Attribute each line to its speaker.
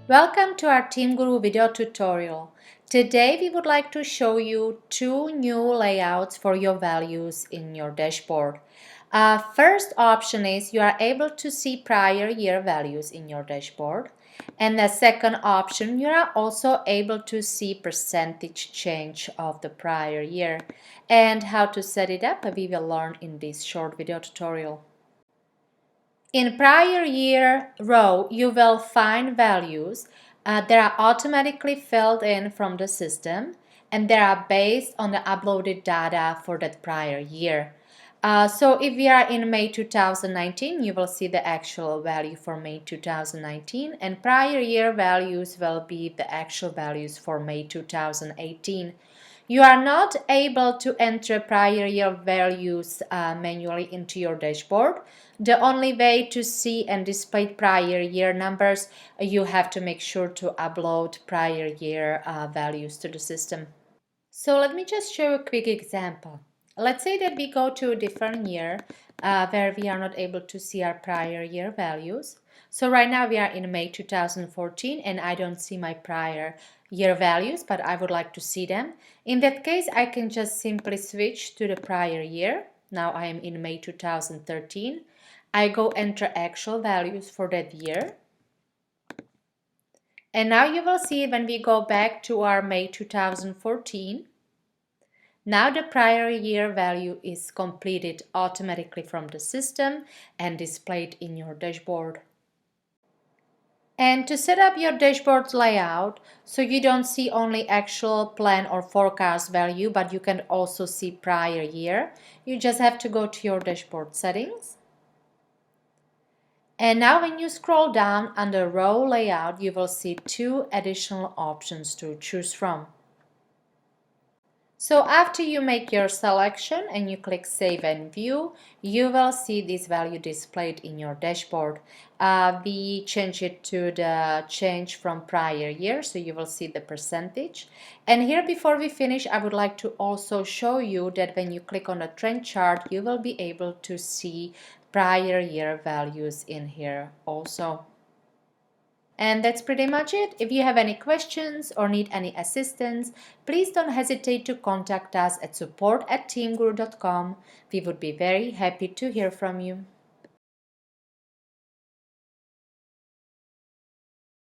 Speaker 1: Welcome to our TeamGuru video tutorial. Today we would like to show you two new layouts for your values in your dashboard. First option is you are able to see prior year values in your dashboard. And the second option, you are also able to see percentage change of the prior year. And how to set it up, we will learn in this short video tutorial. In prior year row, you will find values that are automatically filled in from the system, and they are based on the uploaded data for that prior year. So if we are in May 2019, you will see the actual value for May 2019, and prior year values will be the actual values for May 2018. You are not able to enter prior year values manually into your dashboard. The only way to see and display prior year numbers, you have to make sure to upload prior year values to the system. So let me just show a quick example. Let's say that we go to a different year where we are not able to see our prior year values. So right now we are in May 2014 and I don't see my prior year values, but I would like to see them. In that case, I can just simply switch to the prior year. Now I am in May 2013. I go enter actual values for that year. And now you will see when we go back to our May 2014, now the prior year value is completed automatically from the system and displayed in your dashboard. And to set up your dashboard layout so you don't see only actual plan or forecast value, but you can also see prior year, you just have to go to your dashboard settings. And now when you scroll down under row layout, you will see two additional options to choose from. So after you make your selection and you click Save and View, you will see this value displayed in your dashboard. We change it to the change from prior year, so you will see the percentage. And here, before we finish, I would like to also show you that when you click on the trend chart, you will be able to see prior year values in here also. And that's pretty much it. If you have any questions or need any assistance, please don't hesitate to contact us at support@teamguru.com. We would be very happy to hear from you.